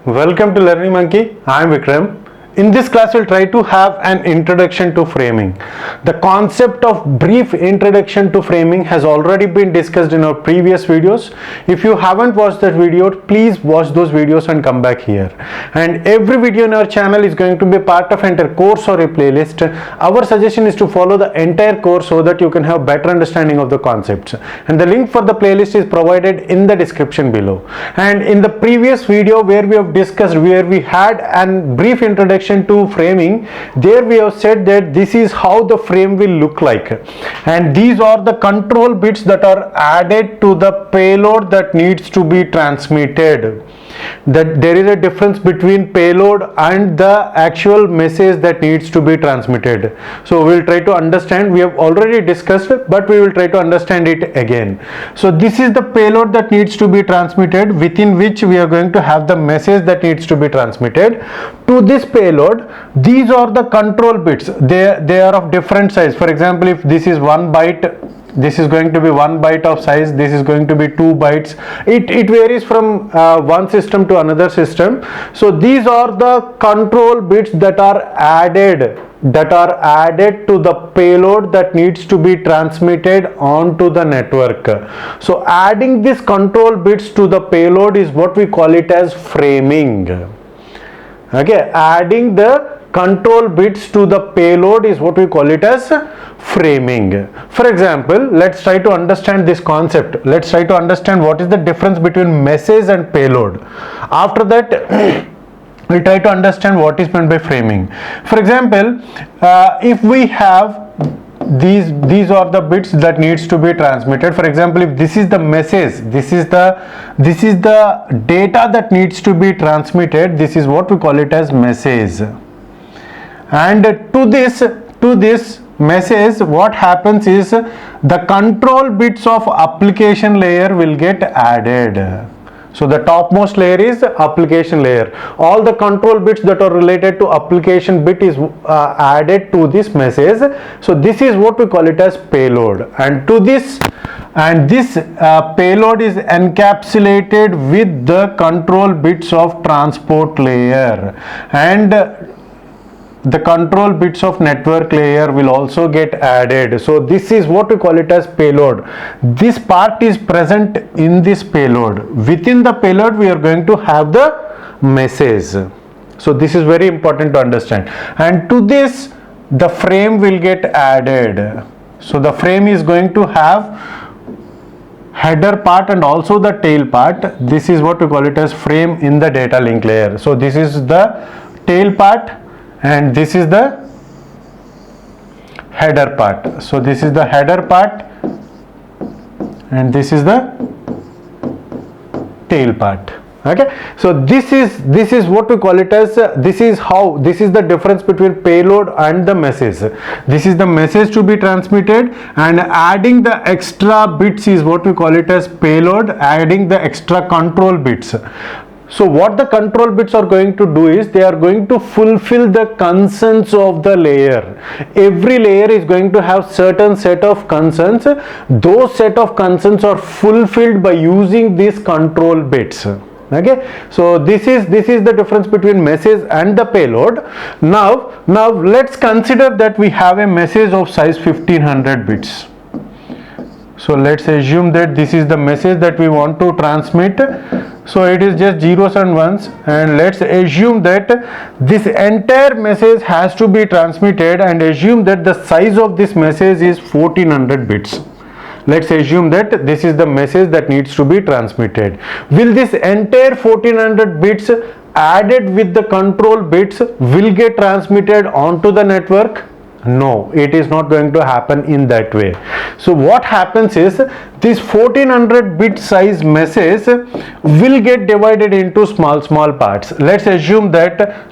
Welcome to Learning Monkey. I am Vikram. In this class, we'll try to have an introduction to framing. The concept of brief introduction to framing has already been discussed in our previous videos. If you haven't watched that video, please watch those videos and come back here. And every video in our channel is going to be part of an entire course or a playlist. Our suggestion is to follow the entire course so that you can have better understanding of the concepts. And the link for the playlist is provided in the description below. And in the previous video where we have discussed, where we had a brief introduction to framing, there we have said that this is how the frame will look like, and these are the control bits that are added to the payload that needs to be transmitted. That there is a difference between payload and the actual message that needs to be transmitted. So we will try to understand. We have already discussed, but we will try to understand it again. So this is the payload that needs to be transmitted, within which we are going to have the message that needs to be transmitted. To this payload, these are the control bits. They are of different size. For example, if this is 1 byte, this is going to be 1 byte of size, this is going to be 2 bytes. It varies from one system to another system. So these are the control bits that are added to the payload that needs to be transmitted onto the network. So adding these control bits to the payload is what we call it as framing. Okay, adding the control bits to the payload is what we call it as framing. For example, let's try to understand this concept. Let's try to understand what is the difference between message and payload. After that, we'll try to understand what is meant by framing. For example, if we have these are the bits that needs to be transmitted. For example, if this is the message, this is the data that needs to be transmitted, this is what we call it as message. And to this message, what happens is the control bits of application layer will get added. So the topmost layer is application layer. All the control bits that are related to application bit is added to this message. So this is what we call it as payload. And this payload is encapsulated with the control bits of transport layer, and the control bits of network layer will also get added. So this is what we call it as payload. This part is present in this payload. Within the payload, we are going to have the message. So this is very important to understand. And to this, the frame will get added. So the frame is going to have header part and also the tail part. This is what we call it as frame in the data link layer. So this is the tail part, and this is the header part. So this is the header part, and this is the tail part. Okay, so this is what we call it as this is the difference between payload and the message. This is the message to be transmitted, and adding the extra bits is what we call it as payload, adding the extra control bits. So what the control bits are going to do is they are going to fulfill the concerns of the layer. Every layer is going to have certain set of concerns. Those set of concerns are fulfilled by using these control bits. Okay, so this is the difference between message and the payload. Now let's consider that we have a message of size 1500 bits. So let's assume that this is the message that we want to transmit. So it is just zeros and ones, and let's assume that this entire message has to be transmitted, and assume that the size of this message is 1400 bits. Let's assume that this is the message that needs to be transmitted. Will this entire 1400 bits added with the control bits will get transmitted onto the network? No, it is not going to happen in that way. So what happens is this 1400 bit size message will get divided into small parts. Let's assume that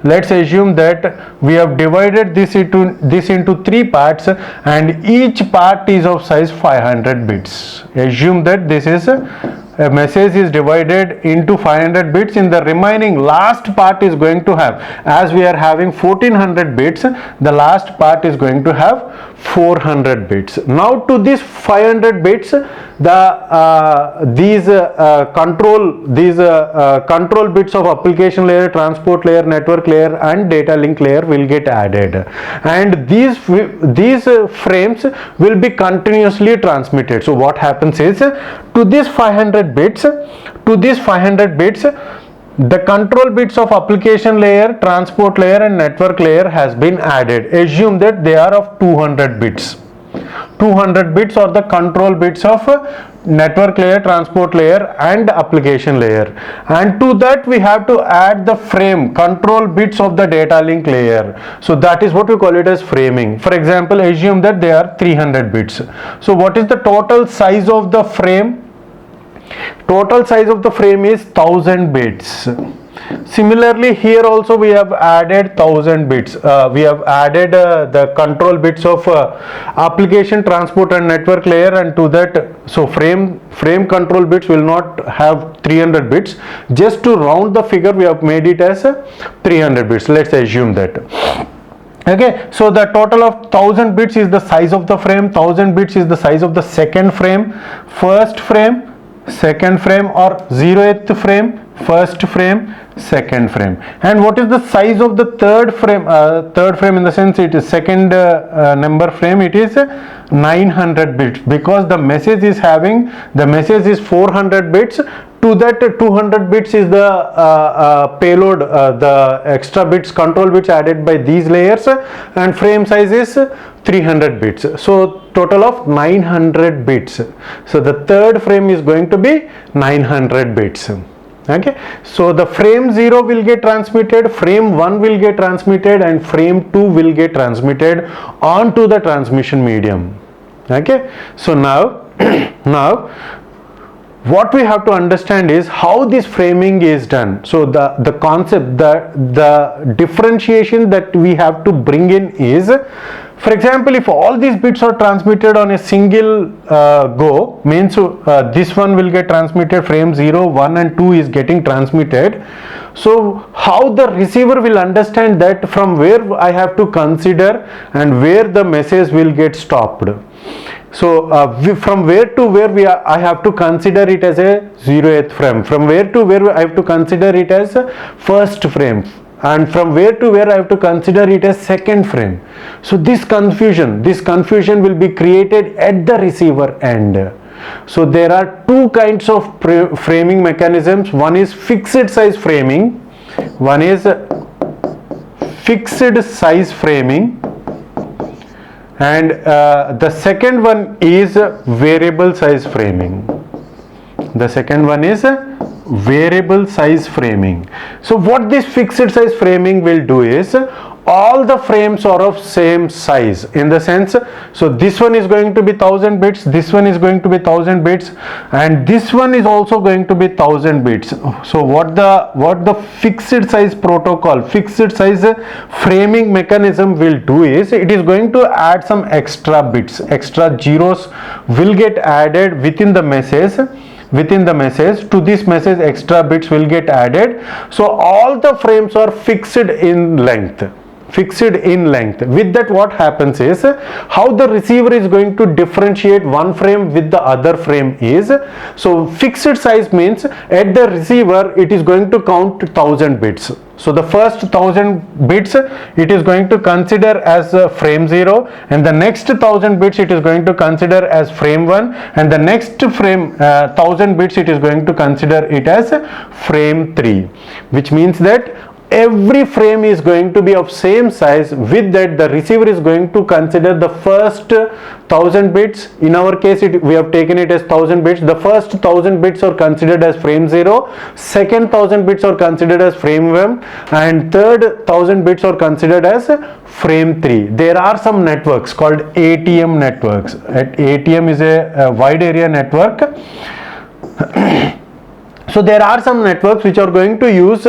we have divided this into 3 parts, and each part is of size 500 bits. Assume that this is a message is divided into 500 bits, in the remaining last part is going to have, as we are having 1400 bits, the last part is going to have 400 bits. Now to this 500 bits, these control bits of application layer, transport layer, network layer and data link layer will get added, and these frames will be continuously transmitted. So what happens is, to this 500 bits, the control bits of application layer, transport layer and network layer has been added. Assume that they are of 200 bits. 200 bits are the control bits of network layer, transport layer and application layer, and to that we have to add the frame control bits of the data link layer. So that is what we call it as framing. For example, assume that they are 300 bits. So what is the total size of the frame? Total size of the frame is 1000 bits. Similarly, here also we have added 1000 bits. We have added the control bits of application, transport and network layer, and to that, so frame control bits will not have 300 bits. Just to round the figure, we have made it as 300 bits. Let's assume that. Okay, so the total of 1000 bits is the size of the frame. 1000 bits is the size of the second frame, first frame, second frame, or 0th frame, first frame, second frame. And what is the size of the third frame? Third frame in the sense it is second number frame, it is 900 bits, because the message is 400 bits. To that 200 bits is the payload, the extra bits, control bits added by these layers, and frame size is 300 bits. So total of 900 bits. So the third frame is going to be 900 bits. Okay, so the frame 0 will get transmitted, frame 1 will get transmitted, and frame 2 will get transmitted onto the transmission medium. Okay, so now what we have to understand is how this framing is done. So the concept, the differentiation that we have to bring in is, for example, if all these bits are transmitted on a single go, means this one will get transmitted, frame 0, 1 and 2 is getting transmitted. So how the receiver will understand that from where I have to consider and where the message will get stopped. So from where to where I have to consider it as a 0th frame, from where to where I have to consider it as a first frame, and from where to where I have to consider it as second frame. So this confusion will be created at the receiver end. So there are two kinds of framing mechanisms. One is fixed size framing, one is fixed size framing, and the second one is variable size framing. The second one is variable size framing. So what this fixed size framing will do is, all the frames are of same size, in the sense, so this one is going to be 1000 bits, this one is going to be 1000 bits, and this one is also going to be 1000 bits. So what the fixed size protocol, fixed size framing mechanism will do is, it is going to add some extra bits, extra zeros will get added within the message. To this message, extra bits will get added. So all the frames are fixed in length. With that, what happens is, how the receiver is going to differentiate one frame with the other frame is, so fixed size means at the receiver it is going to count 1000 bits. So the first 1000 bits it is going to consider as frame 0, and the next 1000 bits it is going to consider as frame 1, and the next frame 1000 bits it is going to consider it as frame 3, which means that every frame is going to be of same size. With that, the receiver is going to consider the first 1000 bits. In our case, we have taken it as 1000 bits. The first 1000 bits are considered as frame 0, second 1000 bits are considered as frame 1, and third 1000 bits are considered as frame 3. There are some networks called ATM networks. ATM is a wide area network. So there are some networks which are going to use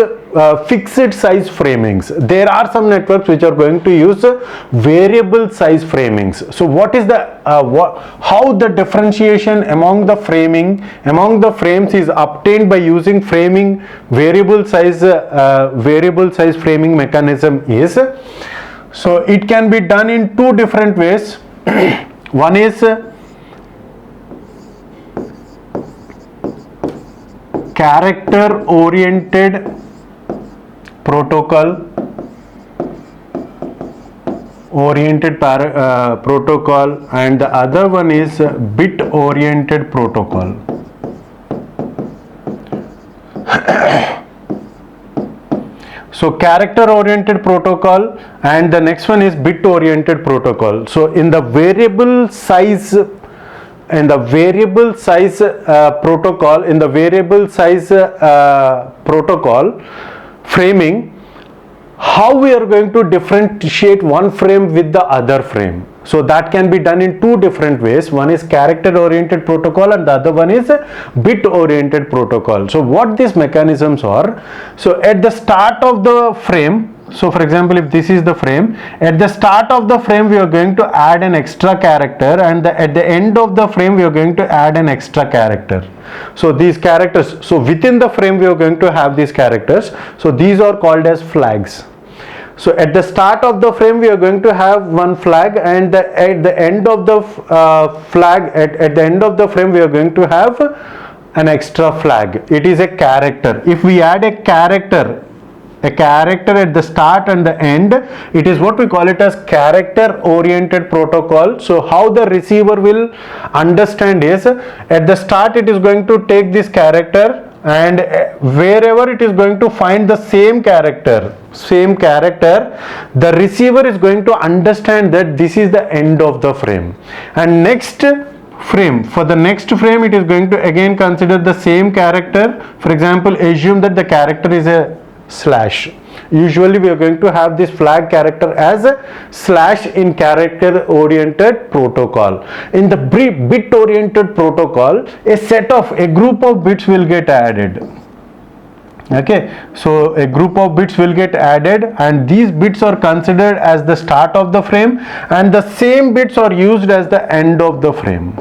fixed size framings. There are some networks which are going to use variable size framings. So what is the how the differentiation among the frames is obtained by using framing variable size framing mechanism is, so it can be done in two different ways. One is character oriented protocol, protocol, and the other one is bit oriented protocol. So character oriented protocol, and the next one is bit oriented protocol. So in the variable size protocol framing, how we are going to differentiate one frame with the other frame. So that can be done in two different ways. One is character oriented protocol and the other one is bit oriented protocol. So what these mechanisms are, so at the start of the frame, so for example, if this is the frame, at the start of the frame we are going to add an extra character, and at the end of the frame we are going to add an extra character. So these characters, so within the frame we are going to have these characters. So these are called as flags. So at the start of the frame we are going to have one flag, and at the end of the at the end of the frame we are going to have an extra flag. It is a character. If we add a character at the start and the end, it is what we call it as character oriented protocol. So how the receiver will understand is, at the start it is going to take this character, and wherever it is going to find the same character, the receiver is going to understand that this is the end of the frame. And for the next frame it is going to again consider the same character. For example, assume that the character is a slash. Usually we are going to have this flag character as a slash in character oriented protocol. In the bit oriented protocol, a group of bits will get added. Okay, so a group of bits will get added, and these bits are considered as the start of the frame, and the same bits are used as the end of the frame.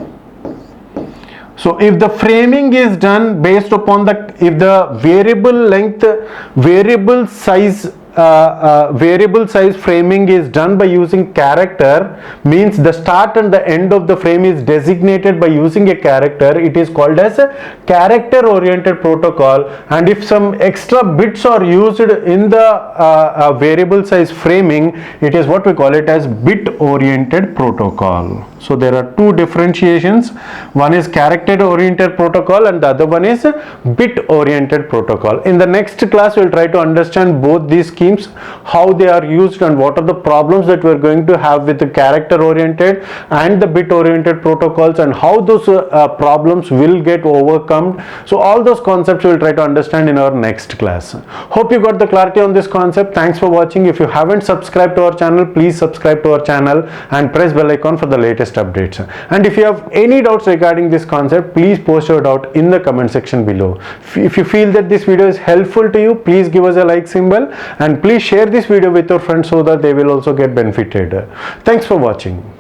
So if the framing is done based upon if the variable size framing is done by using character, means the start and the end of the frame is designated by using a character, it is called as a character oriented protocol. And if some extra bits are used in the variable size framing, it is what we call it as bit oriented protocol. So there are two differentiations. One is character oriented protocol and the other one is bit oriented protocol. In the next class we will try to understand both these schemes, how they are used, and what are the problems that we are going to have with the character oriented and the bit oriented protocols, and how those problems will get overcome. So all those concepts we will try to understand in our next class. Hope you got the clarity on this concept. Thanks for watching. If you haven't subscribed to our channel, please subscribe to our channel and press bell icon for the latest updates. And if you have any doubts regarding this concept, please post your doubt in the comment section below. If you feel that this video is helpful to you, please give us a like symbol, and please share this video with your friends so that they will also get benefited. Thanks for watching.